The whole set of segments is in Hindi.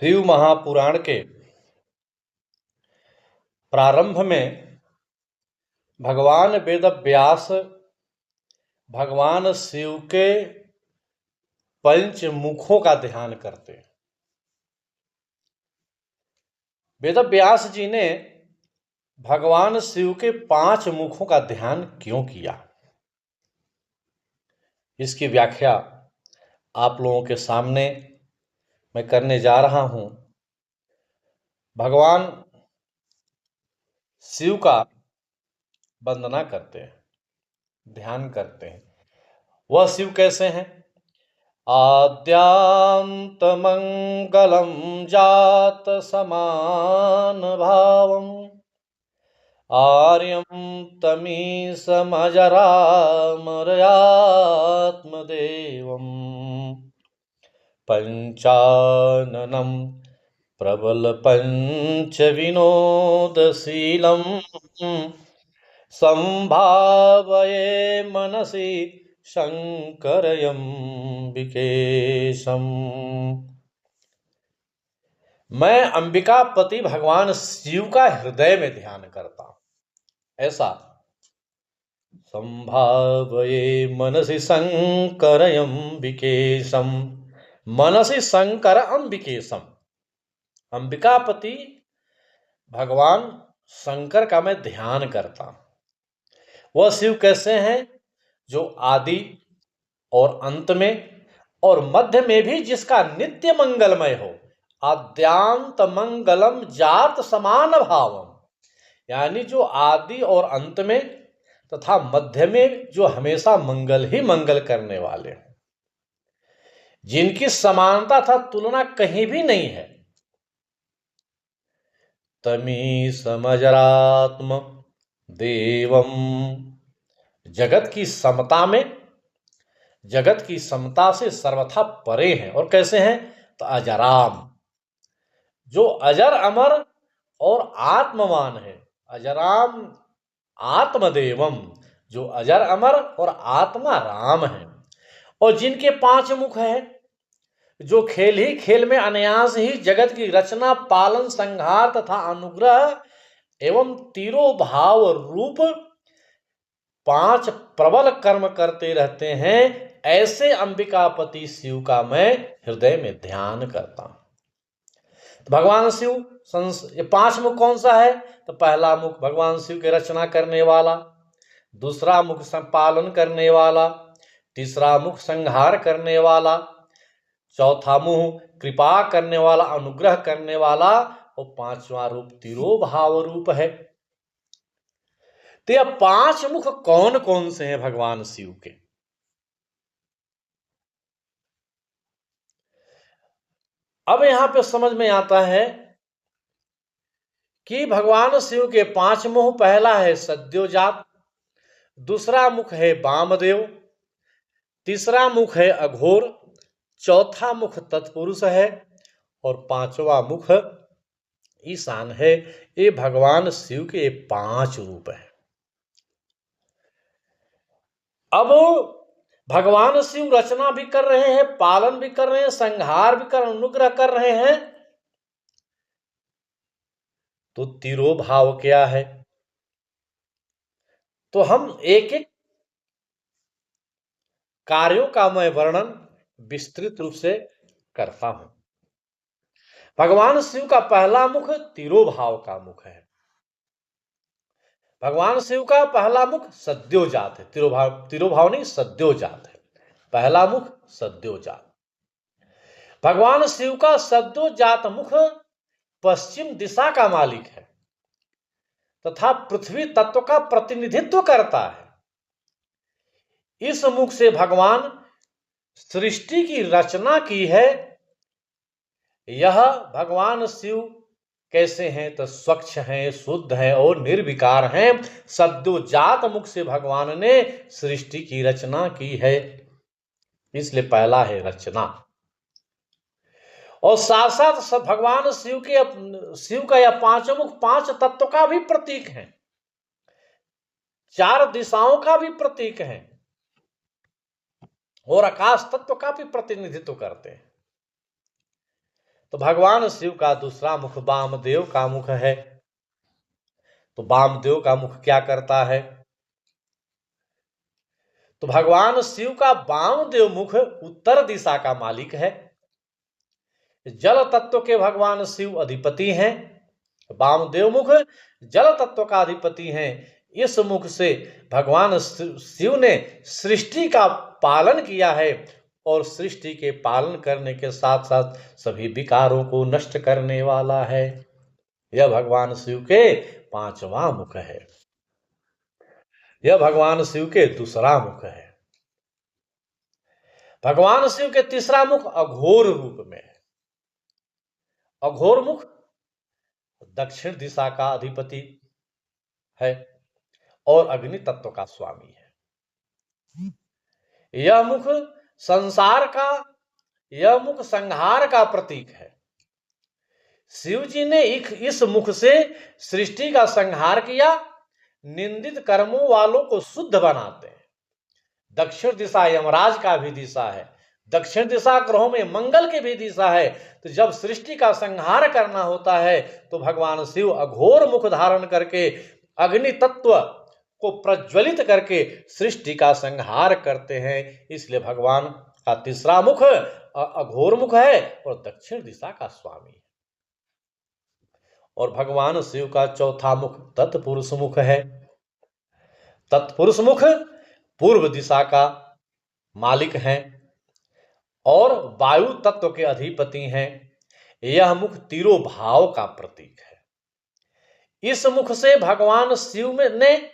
शिव महापुराण के प्रारंभ में भगवान वेदव्यास भगवान शिव के पंचमुखों का ध्यान करते हैं। वेदव्यास जी ने भगवान शिव के 5 मुखों का ध्यान क्यों किया, इसकी व्याख्या आप लोगों के सामने मैं करने जा रहा हूं। भगवान शिव का वंदना करते हैं, ध्यान करते हैं। वह शिव कैसे हैं? आद्यांत मंगलम जात समान भावम आर्यम तमीशमजरामरयात्मदेवम पंचाननम प्रबल पंच विनोदशीलम संभावये मनसि शंकरयंबिकेशम। मैं अंबिकापति भगवान शिव का हृदय में ध्यान करता हूं। ऐसा संभावये मनसि शंकरयंबिकेशम, मनसि शंकर अंबिकेशम। अंबिकापति भगवान शंकर का मैं ध्यान करता हूं। वह शिव कैसे हैं? जो आदि और अंत में और मध्य में भी जिसका नित्य मंगलमय हो। आद्यांत मंगलम जात समान भावम, यानी जो आदि और अंत में तथा मध्य में जो हमेशा मंगल ही मंगल करने वाले हैं, जिनकी समानता तथा तुलना कहीं भी नहीं है। तमीशमजरात्म देवम, जगत की समता में, जगत की समता से सर्वथा परे हैं। और कैसे हैं? तो अजराम, जो अजर अमर और आत्मवान है। अजराम आत्मदेवम, जो अजर अमर और आत्मा राम है। और जिनके 5 मुख हैं, जो खेल ही खेल में अनायास ही जगत की रचना, पालन, संहार तथा अनुग्रह एवं तिरोभाव रूप 5 प्रबल कर्म करते रहते हैं। ऐसे अंबिकापति शिव का मैं हृदय में ध्यान करता हूं। तो भगवान शिव ये 5 मुख कौन सा है? तो पहला मुख भगवान शिव की रचना करने वाला, दूसरा मुख पालन करने वाला, तीसरा मुख संहार करने वाला, चौथा मुख कृपा करने वाला, अनुग्रह करने वाला, और 5वां रूप तिरोभाव रूप है। तो यह 5 मुख कौन कौन से हैं भगवान शिव के? अब यहां पे समझ में आता है कि भगवान शिव के 5 मुख, पहला है सद्योजात, दूसरा मुख है वामदेव, तीसरा मुख है अघोर, चौथा मुख तत्पुरुष है, और 5वां मुख ईशान है। ये भगवान शिव के 5 रूप हैं। अब भगवान शिव रचना भी कर रहे हैं, पालन भी कर रहे हैं, संहार भी कर, अनुग्रह कर रहे हैं। तो तिरोभाव क्या है? तो हम एक एक कार्यों का मैं वर्णन विस्तृत रूप से करता हूं। भगवान शिव का पहला मुख तिरोभाव का मुख है। भगवान शिव का पहला मुख सद्योजात है। तिरोभाव नहीं, सद्योजात है। पहला मुख सद्योजात। भगवान शिव का सद्योजात मुख पश्चिम दिशा का मालिक है तथा पृथ्वी तत्व का प्रतिनिधित्व करता है। इस मुख से भगवान सृष्टि की रचना की है। यह भगवान शिव कैसे हैं? तो स्वच्छ हैं, शुद्ध हैं और निर्विकार हैं। सद्योजात मुख से भगवान ने सृष्टि की रचना की है, इसलिए पहला है रचना। और साथ साथ भगवान शिव का यह 5 मुख 5 तत्व का भी प्रतीक है, 4 दिशाओं का भी प्रतीक है और आकाश तत्व का भी प्रतिनिधित्व करते हैं। तो भगवान शिव का दूसरा मुख वामदेव का मुख है। तो वामदेव का मुख क्या करता है? तो भगवान शिव का वामदेव मुख उत्तर दिशा का मालिक है। जल तत्व के भगवान शिव अधिपति हैं। वामदेव मुख जल तत्व का अधिपति हैं। इस मुख से भगवान शिव ने सृष्टि का पालन किया है और सृष्टि के पालन करने के साथ साथ सभी विकारों को नष्ट करने वाला है। यह भगवान शिव के पांचवा मुख है। यह भगवान शिव के दूसरा मुख है। भगवान शिव के तीसरा मुख अघोर रूप में है। अघोर मुख दक्षिण दिशा का अधिपति है और अग्नि तत्व का स्वामी है। यह मुख संसार का, यह मुख संहार का प्रतीक है। शिव जी ने इस मुख से सृष्टि का संहार किया, निंदित कर्मों वालों को शुद्ध बनाते हैं। दक्षिण दिशा यमराज का भी दिशा है, दक्षिण दिशा ग्रहों में मंगल की भी दिशा है। तो जब सृष्टि का संहार करना होता है तो भगवान शिव अघोर मुख धारण करके अग्नि तत्व को प्रज्वलित करके सृष्टि का संहार करते हैं। इसलिए भगवान का तीसरा मुख अघोर मुख है और दक्षिण दिशा का स्वामी है। और भगवान शिव का चौथा मुख तत्पुरुष मुख है। तत्पुरुष मुख पूर्व दिशा का मालिक है और वायु तत्व के अधिपति हैं। यह मुख तिरोभाव का प्रतीक है। इस मुख से भगवान शिव ने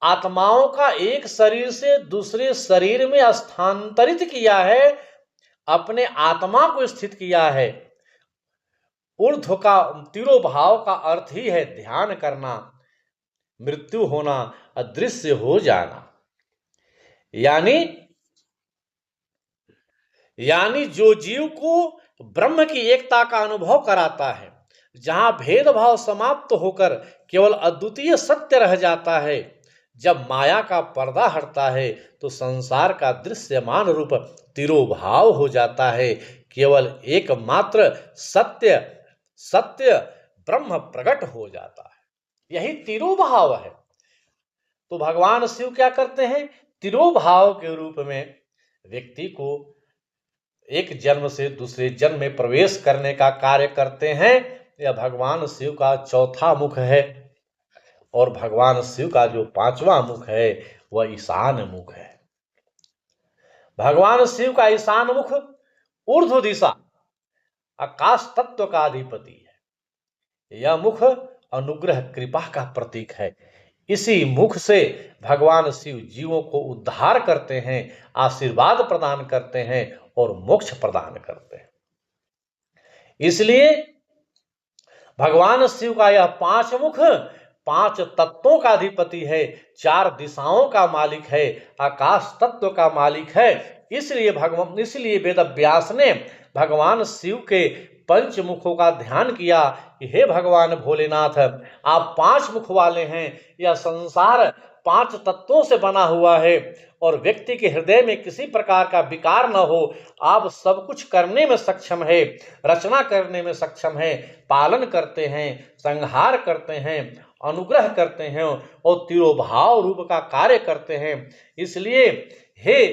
आत्माओं का एक शरीर से दूसरे शरीर में स्थानांतरित किया है, अपने आत्मा को स्थित किया है। ऊर्ध्व का तिरोभाव का अर्थ ही है ध्यान करना, मृत्यु होना, अदृश्य हो जाना। यानी जो जीव को ब्रह्म की एकता का अनुभव कराता है, जहां भेदभाव समाप्त होकर केवल अद्वितीय सत्य रह जाता है। जब माया का पर्दा हटता है तो संसार का दृश्यमान रूप तिरोभाव हो जाता है। केवल एकमात्र सत्य ब्रह्म प्रकट हो जाता है। यही तिरोभाव है। तो भगवान शिव क्या करते हैं? तिरोभाव के रूप में व्यक्ति को एक जन्म से दूसरे जन्म में प्रवेश करने का कार्य करते हैं। यह भगवान शिव का चौथा मुख है। और भगवान शिव का जो पांचवा मुख है वह ईशान मुख है। भगवान शिव का ईशान मुख ऊर्ध्व दिशा आकाश तत्व का अधिपति है। यह मुख अनुग्रह कृपा का प्रतीक है। इसी मुख से भगवान शिव जीवों को उद्धार करते हैं, आशीर्वाद प्रदान करते हैं और मोक्ष प्रदान करते हैं। इसलिए भगवान शिव का यह पांच मुख पांच तत्वों का अधिपति है, चार दिशाओं का मालिक है, आकाश तत्व का मालिक है। इसलिए वेद व्यास ने भगवान शिव के पंच मुखों का ध्यान किया कि हे भगवान भोलेनाथ, आप पांच मुख वाले हैं। यह संसार पांच तत्वों से बना हुआ है और व्यक्ति के हृदय में किसी प्रकार का विकार न हो। आप सब कुछ करने में सक्षम है, रचना करने में सक्षम है, पालन करते हैं, संहार करते हैं, अनुग्रह करते हैं और तिरोभाव रूप का कार्य करते हैं। इसलिए हे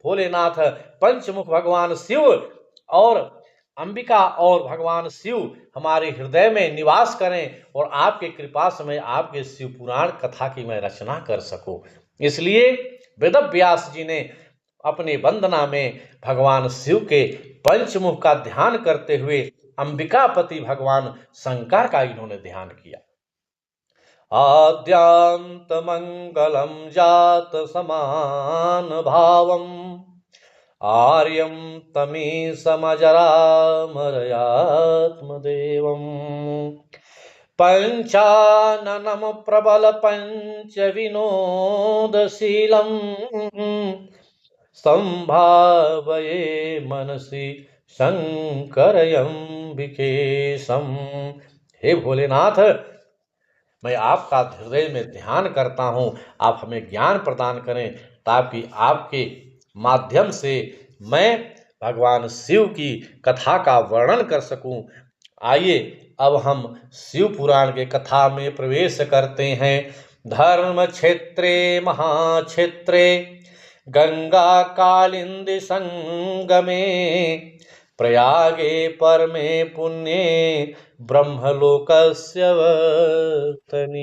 भोलेनाथ, पंचमुख भगवान शिव और अंबिका और भगवान शिव हमारे हृदय में निवास करें और आपके कृपा से मैं आपके शिव पुराण कथा की मैं रचना कर सकूं। इसलिए वेद व्यास जी ने अपनी वंदना में भगवान शिव के पंचमुख का ध्यान करते हुए अंबिकापति भगवान शंकर का इन्होंने ध्यान किया। आद्यांत मंगलम जात समान भावम आर्यम तमीशमजरामरयात्मदेवम् पंचाननम प्रबल पंच विनोदशीलम संभावये मनसि शंकरयंबिकेशम। हे भोलेनाथ, मैं आपका हृदय में ध्यान करता हूँ। आप हमें ज्ञान प्रदान करें ताकि आपके माध्यम से मैं भगवान शिव की कथा का वर्णन कर सकूं। आइए अब हम शिव पुराण के कथा में प्रवेश करते हैं। धर्म क्षेत्रे महाक्षेत्रे गंगा कालिंदी संगमे प्रयागे परमे पुण्ये ब्रह्मलोकस्य वर्तनी।